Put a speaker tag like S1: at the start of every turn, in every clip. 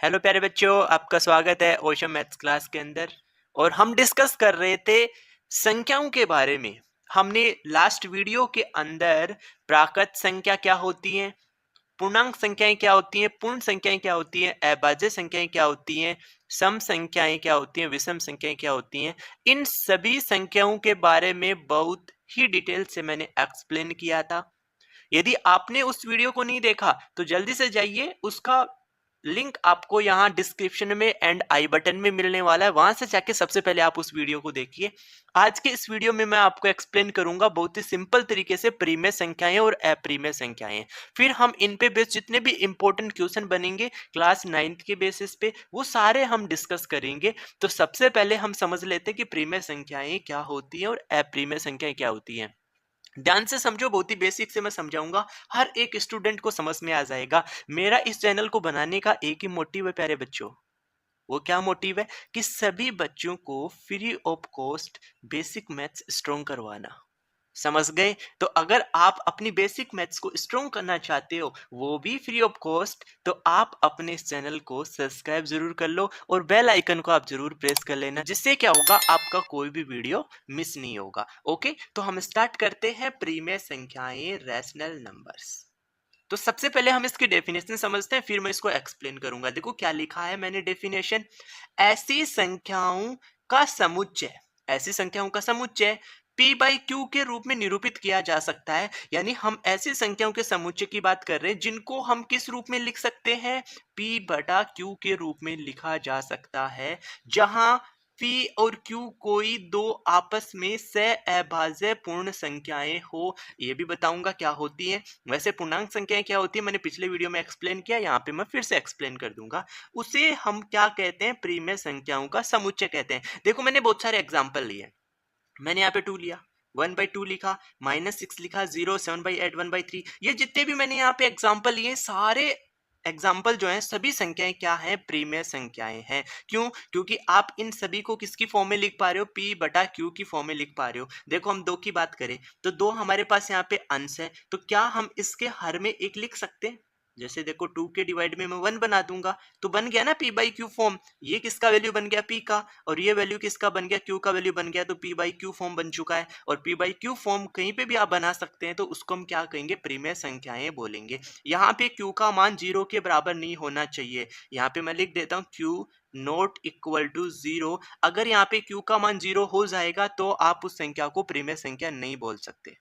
S1: Hello प्यारे बच्चों, आपका स्वागत है ओशो मैथ्स क्लास के अंदर। और हम डिस्कस कर रहे थे संख्याओं के बारे में। हमने लास्ट वीडियो के अंदर प्राकृत संख्या क्या होती हैं, पूर्णांक संख्याएं क्या होती हैं, पूर्ण संख्याएं क्या होती हैं, अभाज्य संख्याएं क्या होती हैं, सम संख्याएं क्या होती हैं, विषम संख्याएं क्या होती हैं, इन सभी संख्याओं के बारे में बहुत ही डिटेल से मैंने एक्सप्लेन किया था। यदि आपने उस वीडियो को नहीं देखा तो जल्दी से जाइए, उसका लिंक आपको यहाँ डिस्क्रिप्शन में एंड आई बटन में मिलने वाला है, वहां से जाके सबसे पहले आप उस वीडियो को देखिए। आज के इस वीडियो में मैं आपको एक्सप्लेन करूंगा बहुत ही सिंपल तरीके से प्रीमिय संख्याएं और अप्रीमिय संख्याएं। फिर हम इन पे बेस जितने भी इंपॉर्टेंट क्वेश्चन बनेंगे क्लास 9th के बेसिस पे वो सारे हम डिस्कस करेंगे। तो सबसे पहले हम समझ लेते हैं कि प्रीमिय संख्याएं क्या होती हैं और अप्रीमिय संख्याएं क्या होती हैं। ध्यान से समझो, बहुत ही बेसिक से मैं समझाऊंगा, हर एक स्टूडेंट को समझ में आ जाएगा। मेरा इस चैनल को बनाने का एक ही मोटिव है प्यारे बच्चों। वो क्या मोटिव है कि सभी बच्चों को free of cost basic maths strong करवाना। समझ गए? तो अगर आप अपनी बेसिक मैथ्स को स्ट्रॉन्ग करना चाहते हो, वो भी फ्री ऑफ कॉस्ट, तो आप अपने इस चैनल को सब्सक्राइब जरूर कर लो और बेल आइकन को आप जरूर प्रेस कर लेना, जिससे क्या होगा, आपका कोई भी वीडियो मिस नहीं होगा। ओके, तो हम स्टार्ट करते हैं प्रीमिय संख्याएं, रैशनल नंबर्स। तो सबसे पहले हम इसकी डेफिनेशन समझते हैं, फिर मैं इसको एक्सप्लेन करूंगा। देखो क्या लिखा है मैंने डेफिनेशन। ऐसी संख्याओं का समुच्चय, ऐसी संख्याओं का समुच्चय p बाई क्यू के रूप में निरूपित किया जा सकता है। यानी हम ऐसी संख्याओं के समुच्चय की बात कर रहे हैं जिनको हम किस रूप में लिख सकते हैं, p बटा क्यू के रूप में लिखा जा सकता है, जहां p और q कोई दो आपस में सहअभाज्य पूर्ण संख्याएं हो। ये भी बताऊंगा क्या होती है। वैसे पूर्णांक संख्याएं क्या होती है मैंने पिछले वीडियो में एक्सप्लेन किया, यहाँ पे मैं फिर से एक्सप्लेन कर दूंगा। उसे हम क्या कहते हैं, प्रीमिय संख्याओं का समुच्चय कहते हैं। देखो मैंने बहुत सारे एग्जाम्पल लिए। मैंने यहाँ पे 2 लिया, 1/2 लिखा, -6 लिखा, 0, 7/8, 1/3, ये जितने भी मैंने यहाँ पे एग्जाम्पल लिए, सारे एग्जाम्पल जो हैं सभी संख्याएं क्या हैं, प्रीमिय संख्याएं हैं। क्यों? क्योंकि आप इन सभी को किसकी फॉर्म में लिख पा रहे हो, p बटा q की फॉर्म में लिख पा रहे हो। देखो हम 2 की बात करें तो 2 हमारे पास यहाँ पे अंश है, तो क्या हम इसके हर में 1 लिख सकते हैं? जैसे देखो 2 के डिवाइड में मैं 1 बना दूंगा, तो बन गया ना p बाई क्यू फॉर्म। ये किसका वैल्यू बन गया, p का, और ये वैल्यू किसका बन गया, q का वैल्यू बन गया, तो p बाई क्यू फॉर्म बन चुका है। और p बाई क्यू फॉर्म कहीं पे भी आप बना सकते हैं, तो उसको हम क्या कहेंगे, प्रीमिय संख्याएं बोलेंगे। यहाँ पे q का मान 0 के बराबर नहीं होना चाहिए। यहाँ पे मैं लिख देता हूँ q नॉट इक्वल टू 0। अगर यहाँ पे q का मान 0 हो जाएगा तो आप उस संख्या को प्रीमिय संख्या नहीं बोल सकते।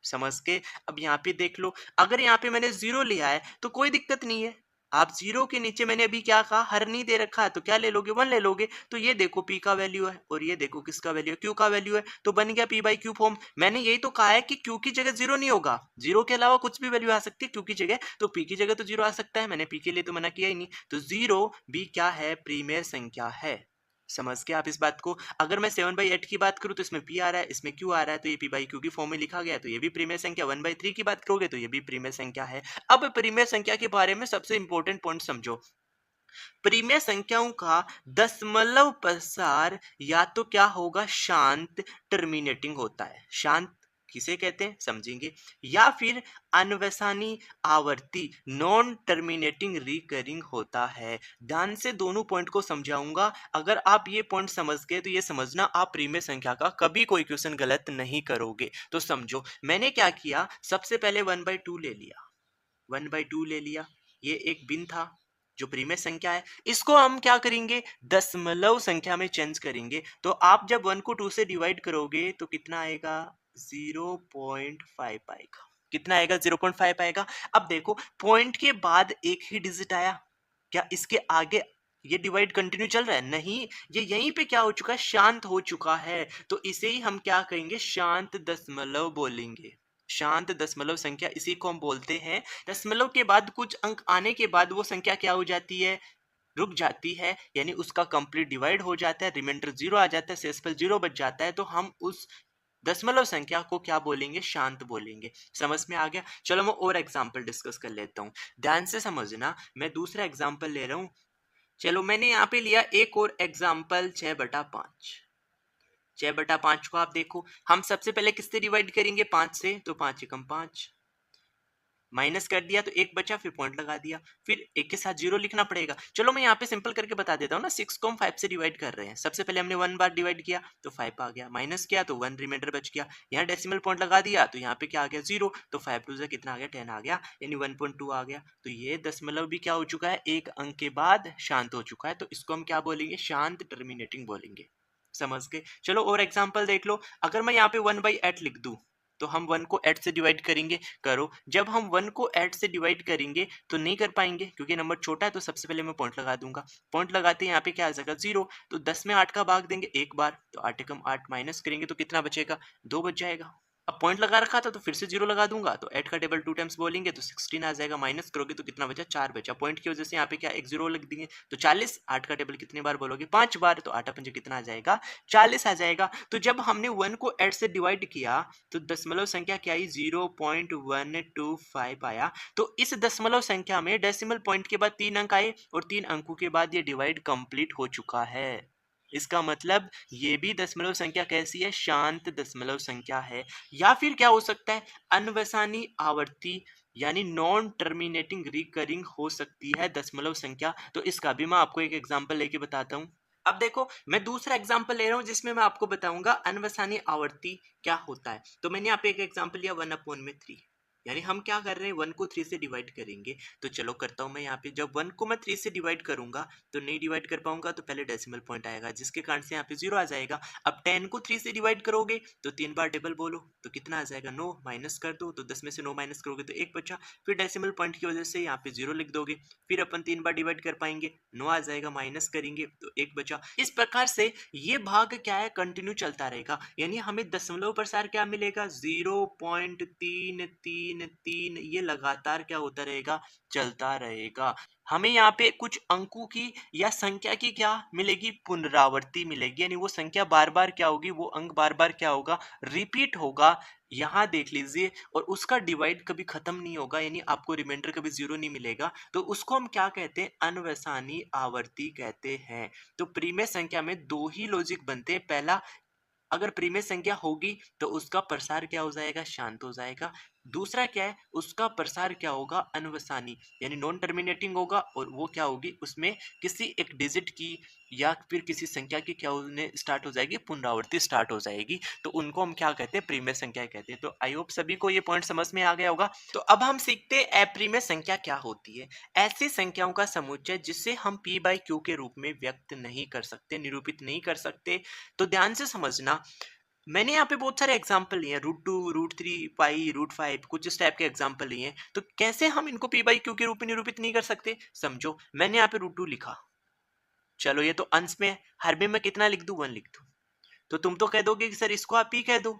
S1: समझ के? अब यहाँ पे देख लो, अगर यहाँ पे मैंने 0 लिया है तो कोई दिक्कत नहीं है। आप 0 के नीचे मैंने अभी क्या कहा, हर नहीं दे रखा है, तो क्या ले लोगे, 1 ले लोगे। तो ये देखो p का वैल्यू है और ये देखो किसका वैल्यू है, q का वैल्यू है, तो बन गया p बाई क्यू फॉर्म। मैंने यही तो कहा है कि q की जगह 0 नहीं होगा, 0 के अलावा कुछ भी वैल्यू आ सकती है q की जगह, तो p की जगह तो 0 आ सकता है। मैंने p के लिए तो मना किया ही नहीं, तो 0 भी क्या है, प्रीमिय संख्या है। समझ के आप इस बात को। अगर मैं 7/8 की बात करूं तो इसमें p आ रहा है, इसमें q आ रहा है, तो ये p बाई क्यू की फॉर्म में लिखा गया है, तो ये भी प्रीमिय संख्या। 1/3 की बात करोगे तो ये भी प्रीमिय संख्या है। अब प्रीमिय संख्या के बारे में सबसे इंपॉर्टेंट पॉइंट समझो। प्रीमिय संख्याओं का दशमलव प्रसार या तो क्या होगा, शांत टर्मिनेटिंग होता है। शांत किसे कहते हैं समझेंगे, या फिर अनवसानी आवर्ती नॉन टर्मिनेटिंग रिकरिंग होता है। ध्यान से दोनों पॉइंट को समझाऊंगा। अगर आप ये पॉइंट समझ गए तो ये समझना आप प्रीमिय संख्या का कभी कोई क्वेश्चन गलत नहीं करोगे। तो समझो मैंने क्या किया, सबसे पहले 1/2 ले लिया, 1/2 ले लिया। ये एक भिन्न था जो प्रीमिय संख्या है, इसको हम क्या करेंगे, दशमलव संख्या में चेंज करेंगे। तो आप जब 1 को 2 से डिवाइड करोगे तो कितना आएगा, 0.5 आएगा। कितना आएगा, 0.5 आएगा। अब देखो पॉइंट के बाद एक ही डिजिट आया, क्या इसके आगे ये डिवाइड कंटिन्यू चल रहा है, नहीं, ये यहीं पे क्या हो चुका है, शांत हो चुका है। तो इसे ही हम क्या कहेंगे, शांत दशमलव बोलेंगे। शांत दशमलव संख्या इसी को हम बोलते हैं। दशमलव के बाद कुछ अंक आने के बाद वो संख्या क्या हो जाती है, रुक जाती है, यानी उसका कंप्लीट डिवाइड हो जाता है, रिमाइंडर 0 आ जाता है, शेषफल 0 बच जाता है, तो हम उस दशमलव संख्या को क्या बोलेंगे, शांत बोलेंगे। समझ में आ गया? चलो मैं और एग्जांपल डिस्कस कर लेता हूँ। ध्यान से समझना, मैं दूसरा एग्जांपल ले रहा हूँ। चलो मैंने यहाँ पे लिया एक और एग्जांपल, 6/5। 6/5 को आप देखो, हम सबसे पहले किससे डिवाइड करेंगे, 5 से, तो 5 एकम 5, माइनस कर दिया तो एक बचा, फिर पॉइंट लगा दिया, फिर एक के साथ जीरो लिखना पड़ेगा। चलो मैं यहाँ पे सिंपल करके बता देता हूँ ना। 6 को हम 5 से डिवाइड कर रहे हैं। सबसे पहले हमने 1 बार डिवाइड किया तो 5 आ गया, माइनस किया तो 1 रिमाइंडर बच गया, यहाँ डेसिमल पॉइंट लगा दिया तो यहाँ पे क्या आ गया 0, तो 5 टू से कितना आ गया 10 आ गया, यानी 1.2 आ गया। तो ये दशमलव भी क्या हो चुका है, एक अंक के बाद शांत हो चुका है। तो इसको हम क्या बोलेंगे, शांत टर्मिनेटिंग बोलेंगे। समझ गए। चलो और एग्जाम्पल देख लो। अगर मैं यहाँ पे 1/8 लिख दूं तो हम 1 को 8 से डिवाइड करेंगे, करो। जब हम 1 को 8 से डिवाइड करेंगे तो नहीं कर पाएंगे क्योंकि नंबर छोटा है, तो सबसे पहले मैं पॉइंट लगा दूंगा। पॉइंट लगाते हैं यहाँ पे क्या आ जाएगा 0, तो 10 में 8 का भाग देंगे एक बार, तो 8 एकम 8 माइनस करेंगे तो कितना बचेगा, 2 बच जाएगा। अब पॉइंट लगा रखा था तो फिर से 0 लगा दूंगा, तो 8 का टेबल 2 टाइम्स बोलेंगे तो 16 आ जाएगा, माइनस करोगे तो कितना बचा, 4 बचा। पॉइंट की वजह से यहाँ पे क्या एक 0 लिख देंगे तो 40। 8 का टेबल कितनी बार बोलोगे, 5 बार, तो 8 पंजे कितना आ जाएगा, 40 आ जाएगा। तो जब हमने 1 को 8 से डिवाइड किया तो दशमलव संख्या क्या आई, 0.125 आया। तो इस दशमलव संख्या में डेसिमल पॉइंट के बाद 3 अंक आए और 3 अंकों के बाद ये डिवाइड कंप्लीट हो चुका है। इसका मतलब ये भी दशमलव संख्या कैसी है, शांत दशमलव संख्या है। या फिर क्या हो सकता है, अनवसानी आवर्ती यानी नॉन टर्मिनेटिंग रिकरिंग हो सकती है दशमलव संख्या। तो इसका भी मैं आपको एक एग्जांपल लेके बताता हूं। अब देखो मैं दूसरा एग्जांपल ले रहा हूं जिसमें मैं आपको बताऊंगा अनवसानी आवर्ती क्या होता है। तो मैंने यहाँ पे एक एग्जांपल लिया 1/3, यानी हम क्या कर रहे हैं 1 को 3 से डिवाइड करेंगे। तो चलो करता हूं मैं यहाँ पे, जब 1 को मैं 3 से डिवाइड करूंगा तो नहीं डिवाइड कर पाऊंगा, तो पहले डेसिमल पॉइंट आएगा जिसके कारण से यहाँ पे 0 आ जाएगा। अब 10 को 3 से डिवाइड करोगे तो 3 बार टेबल बोलो तो कितना आ जाएगा 9, माइनस कर दो तो 10 में से 9 माइनस करोगे तो 1 बचा, फिर डेसिमल पॉइंट की वजह से यहाँ पे 0 लिख दोगे, फिर अपन 3 बार डिवाइड कर पाएंगे, 9 आ जाएगा, माइनस करेंगे तो 1 बचा। इस प्रकार से ये भाग क्या है, कंटिन्यू चलता रहेगा, यानी हमें दशमलव प्रसार क्या मिलेगा 0.333, ये लगातार क्या होता रहेगा, चलता रहेगा। हमें यहाँ पे कुछ अंकों की या संख्या की क्या मिलेगी, पुनरावृत्ति मिलेगी, यानी वो संख्या बार बार क्या होगी, वो अंक बार बार क्या होगा, रिपीट होगा। यहाँ देख लीजिए, और उसका डिवाइड कभी खत्म नहीं होगा, यानी आपको रिमाइंडर कभी 0 नहीं मिलेगा। तो उसको हम क्या कहते हैं, अनवसानी आवर्ती कहते हैं। तो प्रीमेय संख्या में दो ही लॉजिक बनते हैं। पहला, अगर प्रीमेय संख्या होगी तो उसका प्रसार क्या हो जाएगा, शांत हो जाएगा। दूसरा क्या है, उसका प्रसार क्या होगा, अनवसानी यानी नॉन टर्मिनेटिंग होगा, और वो क्या होगी, उसमें किसी एक डिजिट की या फिर किसी संख्या की क्या होने स्टार्ट हो जाएगी, पुनरावृत्ति स्टार्ट हो जाएगी। तो उनको हम क्या कहते हैं, प्रीमेय संख्या कहते हैं। तो आई होप सभी को ये पॉइंट समझ में आ गया होगा। तो अब हम सीखते हैं अप्रीमेय संख्या क्या होती है। ऐसी संख्याओं का समुच्चय जिसे हम पी बाई क्यू के रूप में व्यक्त नहीं कर सकते, निरूपित नहीं कर सकते। तो ध्यान से समझना, मैंने यहाँ पे बहुत सारे एग्जाम्पल लिए हैं, √2, √3, पाई, √5, कुछ इस टाइप के एग्जाम्पल लिए हैं। तो कैसे हम इनको पी बाई क्यू के रूप में निरूपित नहीं कर सकते, समझो। मैंने यहाँ पे √2 लिखा, चलो ये तो अंश में है, हर में मैं कितना लिख दूं, 1 लिख दूं। तो तुम तो कह दोगे कि सर इसको आप पी कह दो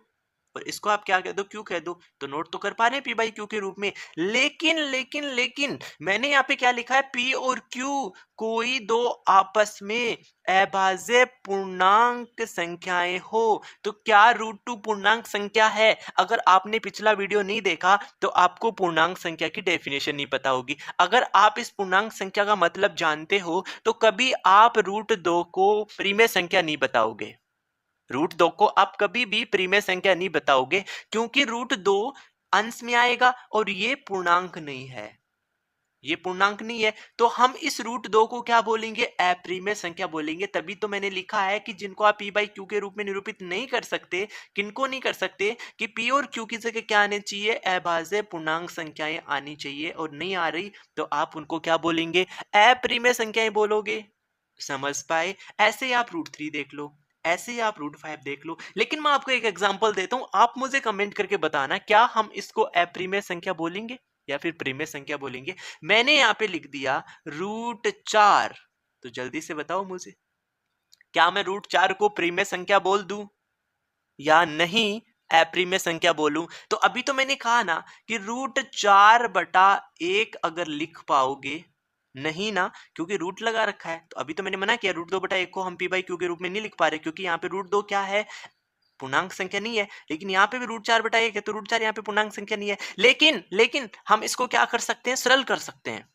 S1: और इसको आप क्या कह दो, क्यू कह दो। तो नोट तो कर पा रहे हैं पी बाई क्यू के रूप में। लेकिन मैंने यहाँ पे क्या लिखा है, पी और क्यू कोई दो आपस में अभाज्य पूर्णांक संख्याएं हो। तो क्या √2 पूर्णांक संख्या है? अगर आपने पिछला वीडियो नहीं देखा तो आपको पूर्णांक संख्या की डेफिनेशन नहीं पता होगी। अगर आप इस पूर्णांक संख्या का मतलब जानते हो तो कभी आप √2 को प्रीमेय संख्या नहीं बताओगे। √2 को आप कभी भी प्रीमेय संख्या नहीं बताओगे, क्योंकि √2 अंश में आएगा और ये पूर्णांक नहीं है, ये पूर्णांक नहीं है। तो हम इस √2 को क्या बोलेंगे, अप्रीमेय संख्या बोलेंगे। तभी तो मैंने लिखा है कि जिनको आप पी बाई क्यू के रूप में निरूपित नहीं कर सकते, किनको नहीं कर सकते, कि पी और क्यू की जगह क्या आने चाहिए, अभाज्य पूर्णांक संख्याएं आनी चाहिए, और नहीं आ रही तो आप उनको क्या बोलेंगे, अप्रीमेय संख्याएं बोलोगे। समझ पाए? ऐसे ही आप √3 देख लो, ऐसे ही आप √5 देख लो। लेकिन मैं आपको एक एग्जांपल देता हूं, आप मुझे कमेंट करके बताना क्या हम इसको अप्रीमेय संख्या बोलेंगे या फिर प्रीमेय संख्या बोलेंगे। मैंने यहाँ पे लिख दिया √4, तो जल्दी से बताओ मुझे, क्या मैं √4 को प्रीमेय संख्या बोल दूं या नहीं अप्रीमेय संख्या बोलूं? तो अभी तो मैंने कहा ना कि √4/1 अगर लिख पाओगे, नहीं ना, क्योंकि रूट लगा रखा है। तो अभी तो मैंने मना किया, √2/1 को हम पी बाई क्यू के रूप में नहीं लिख पा रहे, क्योंकि यहाँ पे √2 क्या है, पूर्णांक संख्या नहीं है। लेकिन यहाँ पे भी √4/1 है, तो √4 यहाँ पे पूर्णांक संख्या नहीं है। लेकिन हम इसको क्या कर सकते हैं, सरल कर सकते हैं।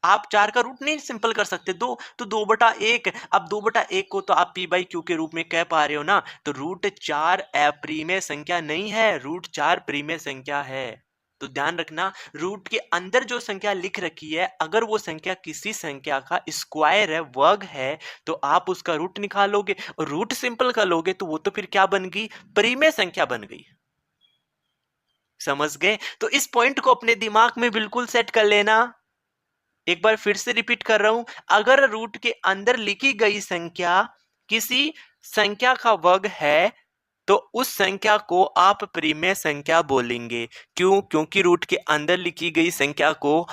S1: आप 4 का रूट नहीं सिंपल कर सकते, 2, तो 2/1। अब 2/1 को तो आप पी बाई क्यू के रूप में कह पा रहे हो ना। तो √4 अप्रीमेय संख्या नहीं है, √4 प्रीमेय संख्या है। तो ध्यान रखना, रूट के अंदर जो संख्या लिख रखी है, अगर वो संख्या किसी संख्या का स्क्वायर है, वर्ग है, तो आप उसका रूट निकालोगे और रूट सिंपल कर लोगे तो वो तो फिर क्या बन गई, परिमेय संख्या बन गई। समझ गए? तो इस पॉइंट को अपने दिमाग में बिल्कुल सेट कर लेना। एक बार फिर से रिपीट कर रहा हूं, अगर रूट के अंदर लिखी गई संख्या किसी संख्या का वर्ग है तो उस संख्या को आप परिमेय संख्या बोलेंगे। क्यों? क्योंकि रूट के अंदर लिखी गई संख्या को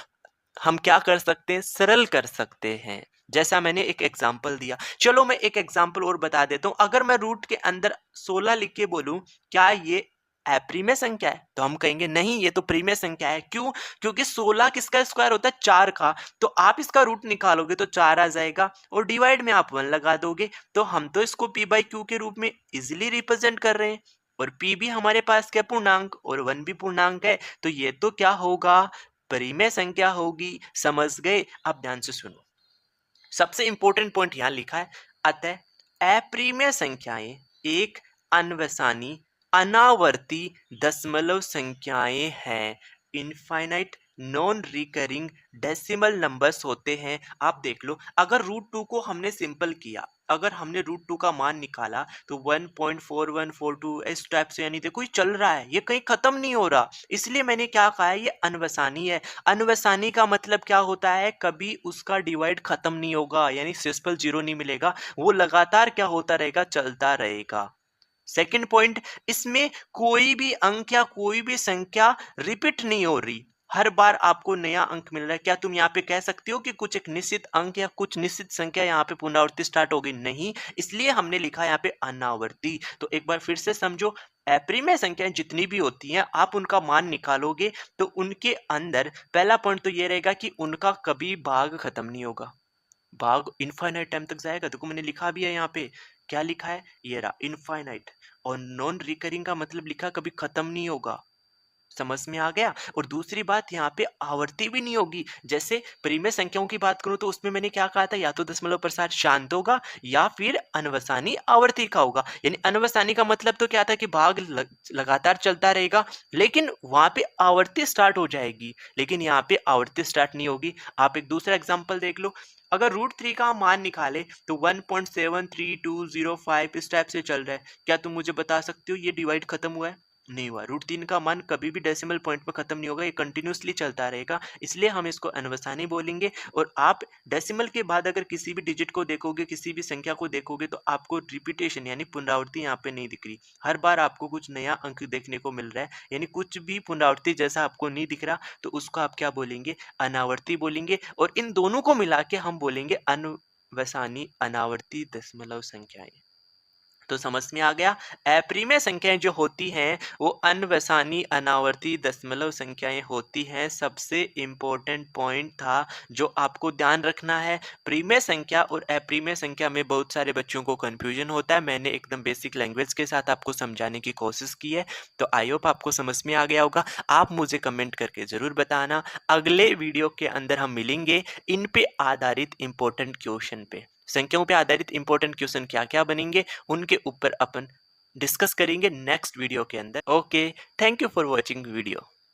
S1: हम क्या कर सकते हैं, सरल कर सकते हैं। जैसा मैंने एक एग्जांपल दिया, चलो मैं एक एग्जांपल और बता देता हूं। अगर मैं रूट के अंदर 16 लिख के बोलूं, क्या ये अप्रिमेय संख्या है? तो हम कहेंगे नहीं, ये तो प्रीमेय संख्या है। क्यों? क्योंकि 16 किसका स्क्वायर होता है, 4 का। तो आप इसका रूट निकालोगे तो 4 आ जाएगा और डिवाइड में आप 1 लगा दोगे। तो हम तो इसको p बाई क्यू के रूप में इजिली रिप्रेजेंट कर रहे हैं और p भी हमारे पास क्या, पूर्णांक, और 1 भी पूर्णांक है। तो ये तो क्या होगा, परिमेय संख्या होगी। समझ गए? अब ध्यान से सुनो, सबसे इंपॉर्टेंट पॉइंट यहां लिखा है, अतः अप्रिमेय संख्याएं एक अनवसानी अनावर्ती दशमलव संख्याएं हैं। Infinite non recurring decimal numbers होते हैं। आप देख लो, अगर रूट 2 को हमने सिंपल किया, अगर हमने रूट 2 का मान निकाला तो 1.4142 इस टाइप से, यानी देखो ये चल रहा है, ये कहीं खत्म नहीं हो रहा। इसलिए मैंने क्या कहा है, ये अनवसानी है। अनवसानी का मतलब क्या होता है, कभी उसका डिवाइड खत्म नहीं होगा, यानी सिंपल जीरो नहीं मिलेगा, वो लगातार क्या होता रहेगा, चलता रहेगा। सेकंड पॉइंट, इसमें कोई भी अंक या कोई भी संख्या रिपीट नहीं हो रही, हर बार आपको नया अंक मिल रहा है। क्या तुम यहाँ पे कह सकते हो कि कुछ एक निश्चित अंक या कुछ निश्चित संख्या यहाँ पे पुनरावृत्ति स्टार्ट हो गई? नहीं, इसलिए हमने लिखा यहाँ पे अनावर्ती। तो एक बार फिर से समझो, अप्रिमेय संख्याएं जितनी भी होती हैं, आप उनका मान निकालोगे तो उनके अंदर पहला पॉइंट तो ये रहेगा कि उनका कभी भाग खत्म नहीं होगा, भाग इनफाइनाइट टाइम तक जाएगा। देखो मैंने लिखा भी है यहाँ पे, क्या लिखा है, ये रहा, इनफाइनाइट। और नॉन रिकरिंग का मतलब लिखा कभी खत्म नहीं होगा। समझ में आ गया? और दूसरी बात, यहाँ पे आवर्ती भी नहीं होगी। जैसे परिमेय संख्याओं की बात करूं तो उसमें मैंने क्या कहा था, या तो दशमलव प्रसार शांत होगा या फिर अनवसानी आवर्ती का होगा। यानी अनवसानी का मतलब तो क्या था कि भाग लगातार चलता रहेगा, लेकिन वहां पे आवर्ती स्टार्ट हो जाएगी, लेकिन यहाँ पे आवर्ती स्टार्ट नहीं होगी। आप एक दूसरा एग्जाम्पल देख लो, अगर रूट 3 का मान निकाले तो 1.73205 इस टाइप से चल रहा है। क्या तुम मुझे बता सकते हो ये डिवाइड खत्म हुआ है? नहीं हुआ। रूट 3 का मान कभी भी डेसिमल पॉइंट पर खत्म नहीं होगा, ये कंटिन्यूसली चलता रहेगा, इसलिए हम इसको अनवसानी बोलेंगे। और आप डेसिमल के बाद अगर किसी भी डिजिट को देखोगे, किसी भी संख्या को देखोगे, तो आपको रिपीटेशन यानी पुनरावृत्ति यहाँ पे नहीं दिख रही, हर बार आपको कुछ नया अंक देखने को मिल रहा है, यानी कुछ भी पुनरावृत्ति जैसा आपको नहीं दिख रहा, तो उसको आप क्या बोलेंगे, अनावर्ती बोलेंगे। और इन दोनों को मिला के हम बोलेंगे अनवसानी अनावर्ती दशमलव संख्याएं। तो समझ में आ गया, अप्रिमेय संख्याएं जो होती हैं वो अनवसानी अनावर्ती दशमलव संख्याएं होती हैं। सबसे इंपॉर्टेंट पॉइंट था जो आपको ध्यान रखना है, प्रीमेय संख्या और अप्रिमेय संख्या में बहुत सारे बच्चों को कंफ्यूजन होता है। मैंने एकदम बेसिक लैंग्वेज के साथ आपको समझाने की कोशिश की है, तो आई होप आपको समझ में आ गया होगा। आप मुझे कमेंट करके जरूर बताना। अगले वीडियो के अंदर हम मिलेंगे इन पे आधारित इंपॉर्टेंट क्वेश्चन पे, संख्याओं पे आधारित इंपॉर्टेंट क्वेश्चन क्या क्या बनेंगे उनके ऊपर अपन डिस्कस करेंगे नेक्स्ट वीडियो के अंदर। Okay, thank you for watching video.